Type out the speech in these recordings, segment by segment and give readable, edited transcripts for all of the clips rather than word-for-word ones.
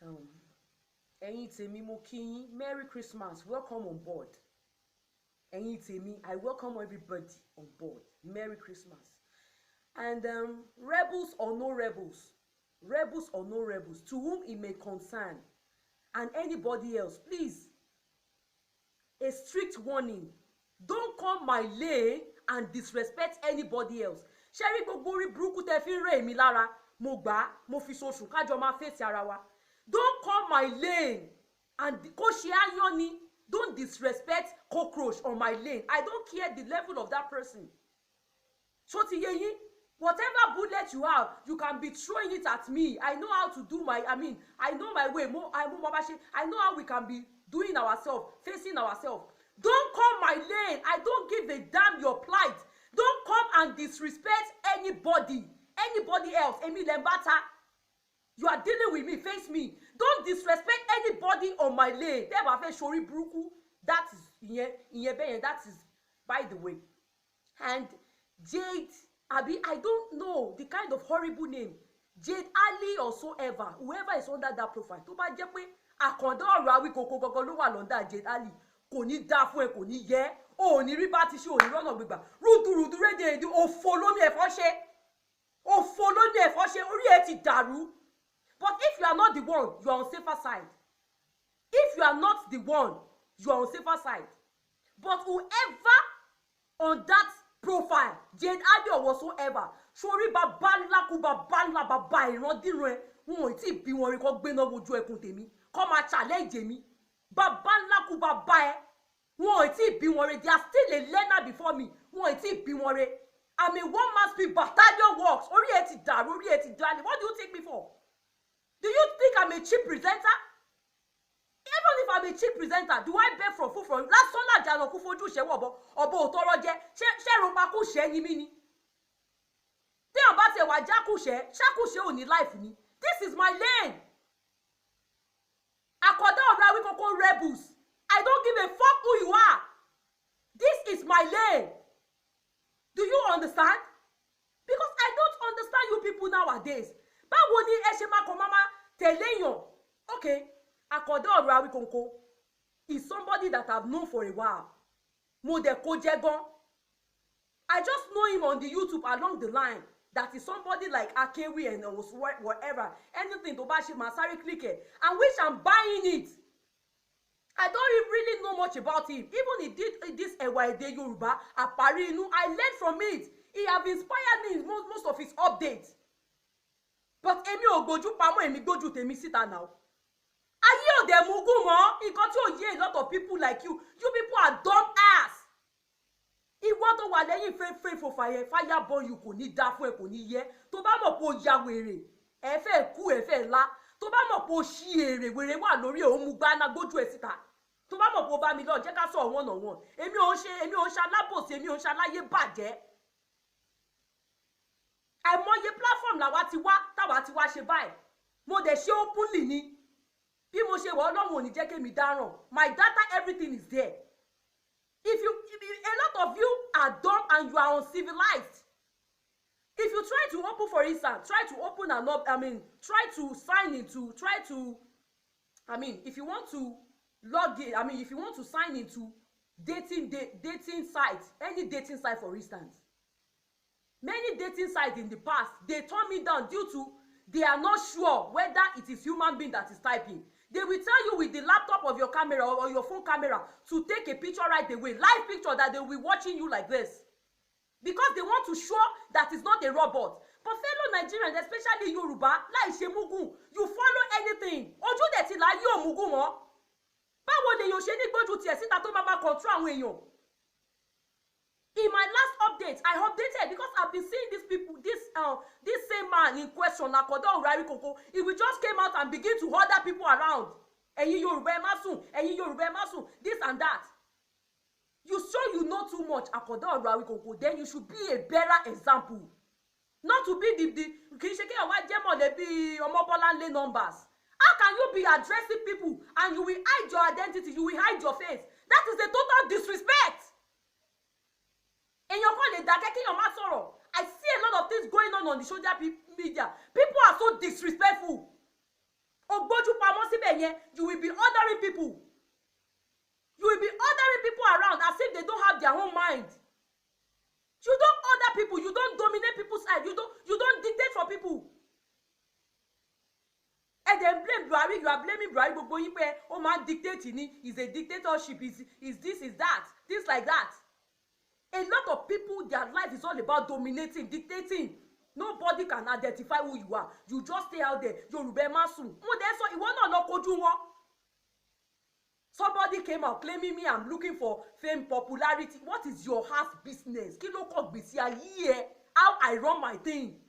Um, ẹ̀yin tèmi mo kí yín, Merry Christmas, welcome on board. Ẹ̀yin tèmi, I welcome everybody on board. Merry Christmas. And rebels or no rebels, to whom it may concern, and anybody else, please, a strict warning: don't come my lane and disrespect anybody else. Ṣé rí gbogbo orí burúkú tẹ́ fi ń rẹ̀ mí lára, mo gbà á, mo fi ṣoṣù kájọ máa fèsì ara wa. Don't come my lane and kó ṣe áyán ni, don't disrespect cockroach on my lane. I don't care the level of that person. Ṣó ti yé yín? Whatever bullet you have, you can be throwing it at me. I know how to do my, I know my way. I know how we can be doing ourselves, facing ourselves. Don't come my lane. I don't give a damn your plight. Don't come and disrespect anybody else. Emi Lembata, you are dealing with me, face me. Don't disrespect anybody on my lane. Shori Bruku. That is by the way. And Jade Abi, I don't know the kind of horrible name, Jade Ali or so ever, whoever is under that profile. Tó bá jẹ́ pé àkàndá ọ̀rọ̀ Awíkókó gangan ló wà lọ́ndà Jade Ali, kò ní dá fún ẹ, kò ní yẹ, ò ní rí bá ti ṣe, ò ní rọ́nà gbígbà. Rúdurùdu rédèrèdè, òfò ló ní ẹ̀fọ́ ṣe, orí ẹ ti dàrú. But if you are not the one, you are on safer side. If you are not the one, you are on safer side. But whoever on that profile, Jade Ali or whatsoever, sori baba ńlá kú baba ńlá baba ìrandíran ẹ, wọn ò tí ì bí wọn rí kó gbéná wojú ẹkùn tèmi, kó máa challenge mi. Baba ńlá kú baba ẹ, wọn ò tí ì bí wọn rí. They are still a learner before me. Wọn ò tí ì bí wọn rí. I'm a one-man speak battalion works. Orí ẹ ti dàrú, orí ẹ ti dàrú. What do you take me for? Do you think I'm a cheap presenter? Even if I'm a cheap presenter, do I beg for food from you? Last Sunday, Jano kú fojú ṣe wo ọ̀bọ òtọ́rọ́ jẹ́. Ṣé ropa kú ṣe ni mí ni? Tí on bá ṣe wà jákú ṣe, ṣákú ṣe ò ní life ni. This is my lane. Àkọ́dá ọ̀rọ̀ Awíkókó rebels. I don't give a fuck who you are. This is my lane. Do you understand? Because I don't understand you people nowadays. Báwo ni ẹ ṣe máa kọ mama tẹ̀lé yàn? Okay. Àkọ́dá ọ̀rọ̀ Awíkókó is somebody that I've known for a while. Mo dẹ̀ kó jẹ́ gan. I just know him on the YouTube along the line. That is somebody like Akewi and whatever. Anything to bá ṣe máa sáré click it. And which I'm buying it. I don't really know much about him. Even he did this Ẹ̀wà Èdè Yorùbá, Àparí Inú. I learned from it. He have inspired me in most of his updates. But èmi ò gbójú pamọ́, èmi gbójú tèmi síta now. Ayé òde mugun mọ́, nǹkan tí ò yé a lot of people like you. You people are dumb ass. Ìwọ tó wà lẹ́yìn fẹ́ for fire burn you kò ní dá fún ẹ, kò ní yẹ. Tó bá mọ̀ pé ó ya wèrè, ẹ fẹ́ kú, ẹ fẹ́ lá. Tó bá mọ̀ pé ó ṣí èrè, wèrè wà lórí ẹ̀, ó mú gbáná gbójú ẹ̀ síta. Tó bá mọ̀ pé ó bá mi lọ, jẹ́ ká sọ one on one. Èmi ò ń ṣe alábòsí, èmi ò ń ṣe aláyé bàjẹ́. Àìmọye platform làwa ti wá, táwa ti wá ṣe báyìí. Mo dẹ̀ ṣe openly ni. Bí mo ṣe wà, Ọlọ́run ò ní jẹ́ kémi dáràn. My data, everything is there. If a lot of you are dumb and you are uncivilized. If you try to open, for instance, try to sign into, if you want to log in, if you want to sign into dating sites, any dating site, for instance. Many dating sites in the past, they turn me down due to they are not sure whether it is human being that is typing. They will tell you with the laptop of your camera or your phone camera to take a picture right away, live picture, that they will be watching you like this. Because they want to show that it's not a robot. But fellow Nigerians, especially Yoruba, láì ṣe mugun, you follow anything. Ojú dẹ̀ ti láyé ò mugun mọ́. Báwo lèèyàn ṣe ní gbójú tiẹ̀ síta tó máa control àwọn èèyàn? In my last update, I updated because I've been seeing these people, this same man in question, Àkọ́dá ọ̀rọ̀ Awíkókó, he will just came out and begin to order people around. Ẹ̀yin Yorùbá ẹ má sùn, ẹ̀yin Yorùbá ẹ má sùn, this and that. You sure you know too much, Àkọ́dá ọ̀rọ̀ Awíkókó, then you should be a better example. Not to be kì í ṣe kí àwa jẹ́ mọ̀lẹ́bí Ọmọbọ́láńlé numbers. How can you be addressing people and you will hide your identity, you will hide your face? That is a total disrespect. Èèyàn kò lè dákẹ́ kéèyàn má sọ̀rọ̀. I see a lot of things going on the social media. People are so disrespectful. Ogboju pamọ́ síbẹ̀ yẹn, you will be ordering people. You will be ordering people around as if they don't have their own mind. You don't order people, you don't dominate people's life, you don't dictate for people. And then blame Buhari, you are blaming Buhari gbogbo yín pé ó máa ń dictate ni, is a dictatorship, is this, is that, things like that. A lot of people, their life is all about dominating, dictating. Nobody can identify who you are. You just stay out there. Yorùbá má sùn. Mo dẹ̀ sọ ìwọ náà lọ kojú wọn. Somebody came out claiming me I'm looking for fame, popularity. What is your heart business? Kí ló kàn gbèsè ayé ẹ? How I run my thing.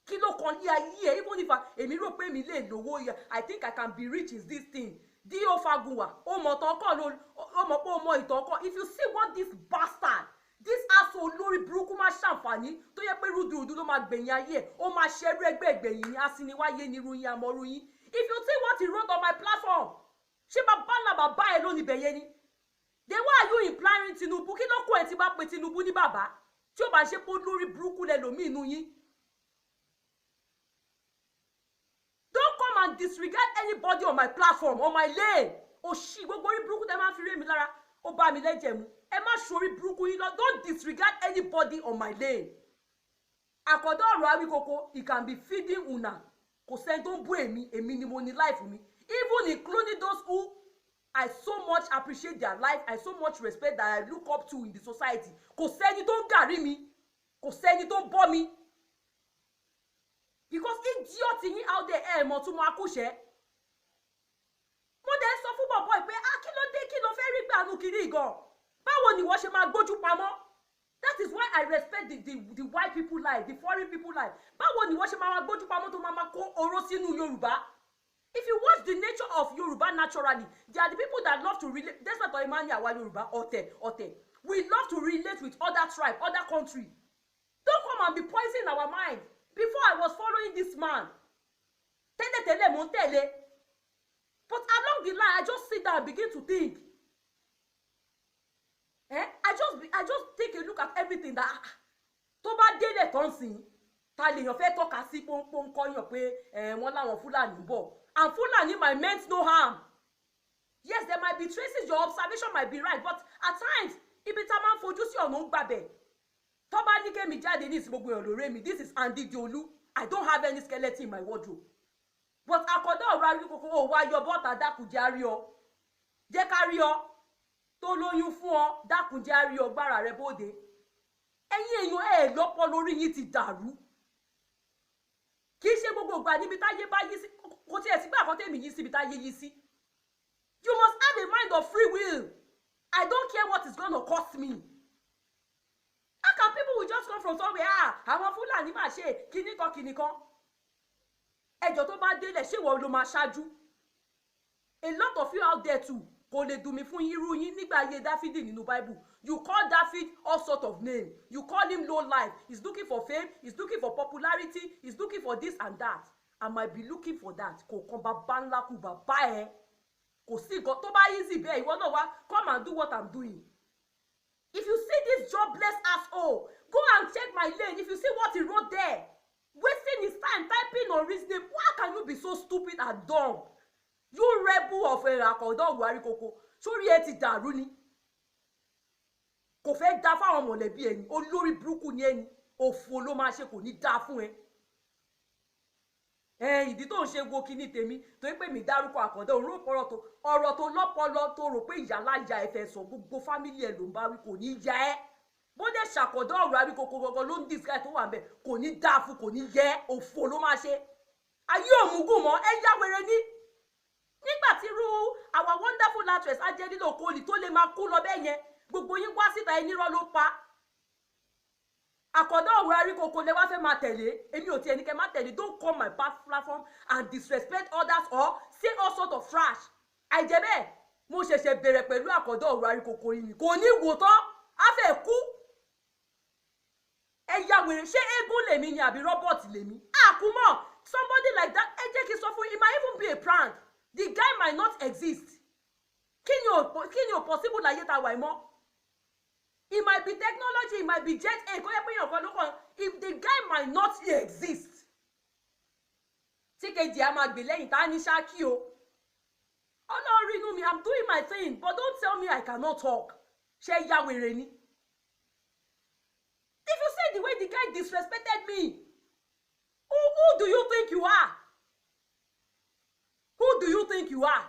Kí ló kàn ní ayé ẹ? Even if èmi rò pé mi lè lówó yẹ, I think I can be rich is this thing. D.O. Fagunwa, ó mọ̀ tọ́kọ̀ ló, ó mọ̀ pé ó mọ̀ ìtọ́kọ̀. If you see what this bastard, this asshole lórí burúkú máa ṣàǹfààní tó yẹ pé rúdurùdu ló máa gbẹ̀yìn ayé ẹ̀, ó máa ṣerú ẹgbẹ́ ìgbẹ̀yìn ní asiniwáyé ní ruyin amọ̀ru yín. If you see what he wrote on my platform, ṣé bàbá ńlá bàbá ẹ ló ní bẹ̀yẹ ni? Then why are you implying Tinubu? Kí ló kó ẹ tí bá pe Tinubu ní bàbá tí ó bá ṣe pé lórí burúkú lẹlòmíì inú yín? Don't come and disregard anybody on my platform, on my lane. Òṣì gbogbo orí burúkú tẹ máa ń fi rí mi lára, ó bá mi lẹ́jẹ̀ mu. Ẹ má ṣorí burúkú yín lọ. Don't disregard anybody on my lane. Àkọ́dọ̀ ọ̀rọ̀ Awíkoko, it can be feeding una. Kò sẹ́ni tó ń bú èmi ni mo ní life mi. Even including those who I so much appreciate their life, I so much respect that I look up to in the society. Kò sẹ́ni tó ń gàrí mi, kò sẹ́ni tó ń bọ́ mi. Because idiot yín out there ẹ̀ mọ̀ tún mọ akúṣẹ́. Mo dẹ̀ sọ fún bọ̀bọ̀ pé kí ló dé, kí ló fẹ́ rí gbàánú kiri gan. Báwo ni wọ́n ṣe máa gbójú pamọ́? That is why I respect the white people life, the foreign people life. Báwo ni wọ́n ṣe máa gbójú pamọ́ tó máa kó oró sínú Yorùbá? If you watch the nature of Yoruba naturally, they are the people that love to relate. That's what Imani Awa Yoruba, Ote. We love to relate with other tribe, other country. Don't come and be poisoning our mind. Before I was following this man, tele montele. But along the line, I just sit down and begin to think. I just take a look at everything that tó bá délé tán sìn, ta lèèyàn fẹ́ tọ́ka sí pọ́npọ́n kọ́yàn pé wọ́n láwọn Fúlàní bọ̀. And Fulani might meant no harm. Yes, there might be traces, your observation might be right, but at times, ibi tá máa ń fojú sí ọ̀nà ń gbàbẹ̀. Tó bá ní kémi jáde ní ìsìn gbogbo èèyàn lóore mi, this is Andy Diolu. I don't have any skeleton in my wardrobe. But àkọ́dọ̀ ọ̀rọ̀ Awíkoko ò wá yọ bọ́ta dákùnjẹ́ àrí ọ. Jẹ́ ká rí ọ. Tó lóyún fún ọ, dákùnjẹ́ àrí ọ gbára rẹ bóde. Ẹ̀yin èèyàn lọ́pọ̀ lórí yín ti dàrú. Kì í ṣe gbogbo ìgbà níbi táyé bá yí sí. Kò tiẹ̀ sí pé àkọ́tẹ́ mi yí síbi táyé yí sí. You must have a mind of free will. I don't care what it's gonna cost me. How can people will just come from somewhere? Àwọn Fúlàní máa ṣe kíní kan. Ẹjọ́ tó bá délẹ̀ ṣé ìwọ ló máa ṣáájú? A lot of you out there too kò lè dùn mí fún irú yín nígbà ayé Dáfídì nínú Bible. You call David all sort of names. You call him low life. He's looking for fame. He's looking for popularity. He's looking for this and that. I might be looking for that. Kò kan bàbá ńlá kù bàbá ẹ. Kò sí nǹkan tó bá easy bẹ́ẹ̀ ìwọ náà wá come and do what I'm doing. If you see this jobless asshole, go and check my lane. If you see what he wrote there, wasting his time typing unreasonable. Why can you be so stupid and dumb? You rebel of Àkọ́dọ̀ Awíkoko. Sórí ẹ ti dàrú ni. Kò fẹ́ dá fáwọn mọ̀lẹ́bí ẹni. Olórí burúkú ni ẹni. Òfò ló máa ṣe kò ní dá fún ẹ. Ìdí tó ń ṣe wo kíní tèmi tó ń pè mí dárúkọ Àkọ́dọ̀ ọ̀rọ̀ tó lọ́pọlọ tó rò pé ìyá láyà ẹ fẹ́ sọ gbogbo fámílì ẹ ló ń bá wí kò ní yá ẹ. Bó dé ṣàkọ́dọ̀ ọ̀rọ̀ Awíkoko gọgọ ló ń disguise tó wà ń bẹ̀ kò ní dá fún kò ní yẹ òfò ló máa ṣe. Ayé òmùgùn mọ́ ẹ yá wẹrẹ ní. Nígbà tí irú our wonderful actress Ajẹ́dílò Kólì tó lè máa kú lọ bẹ́ẹ̀ yẹn gbogbo yín wá síta ẹni rọ́ ló pa. Àkọ́dọ̀ ọ̀rọ̀ Awíkoko lè wá fẹ́ máa tẹ̀lé èmi ò tiẹ̀ ní kẹ́ máa tẹ̀lé. Don't come my platform and disrespect others or say all sort of trash. Àìjẹ́ bẹ́ẹ̀ mo ṣẹ̀ṣẹ̀ bẹ̀rẹ̀ pẹ̀lú Àkọ́dọ̀ ọ̀rọ̀ Awíkoko yìí kò ní wò tán á fẹ́ kú. Ẹ ya wèrè ṣé eégún lèmi ni àbí robot lèmi? Àkúmọ̀ somebody like that ẹ jẹ́ kí n sọ fún it might even be a prank. The guy might not exist. Kí ni ò possible láyé tá wà mọ́? It might be technology, it might be jet age. If the guy might not exist, tí kejì á máa gbè lẹ́yìn tá ní Ṣákì o. Ọlọ́run inú mi, I'm doing my thing, but don't tell me I cannot talk. Ṣé ya wèrè ni? If you say the way the guy disrespected me, who do you think you are? Who do you think you are?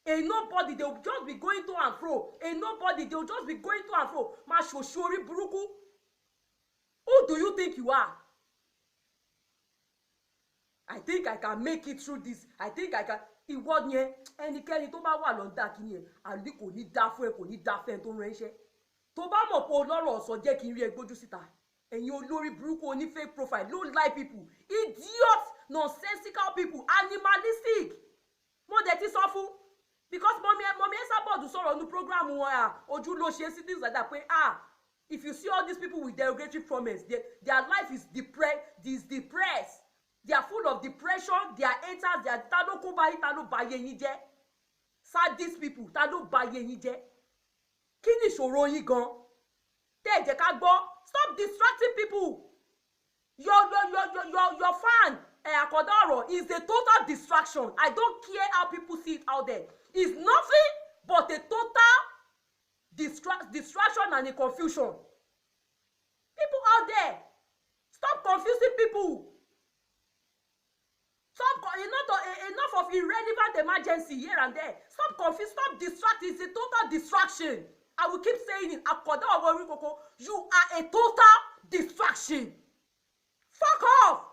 A nobody, they will just be going to and fro. A nobody, they will just be going to and fro. Ma ṣoṣori burúkú. Who do you think you are? I think I can make it through this. I think I can. Ìwọ yẹn, ẹnikẹ́ni tó bá wà lọ́ndà kìíní ẹ̀, àlè kò ní dá fún ẹ, kò ní dá fẹ́ tó ránṣẹ́. Tó bá mọ̀ pé olọ́rọ̀ sọ jẹ́ kí n rí ẹ gbójú síta. Ẹ̀yin olórí burúkú oní fake profile, low life people, idiot, nonsensical people, animalistic. Mo dẹ̀ ti sọ fún. Because mommy Esabod sọ̀rọ̀ ní program wọn ojú ló ṣe sí things like that pé if you see all these people with derogatory comments, their life is depressed. They are full of depression, they are haters, they are ta ló kó báyìí, ta ló bà ayé yín jẹ́. Sadist people, ta ló bà ayé yín jẹ́. Kí ni ìṣòro yín gan? Tẹ́ ẹ jẹ́ ká gbọ́. Stop distracting people. Your fan Àkàndá Ọ̀rọ̀ is a total distraction. I don't care how people see it out there. It's nothing but a total distraction and a confusion. People out there, stop confusing people. Enough of irrelevant emergency here and there. Stop distracting. It's a total distraction. I will keep saying it. Àkàndá Ọ̀rọ̀, you are a total distraction. Fuck off.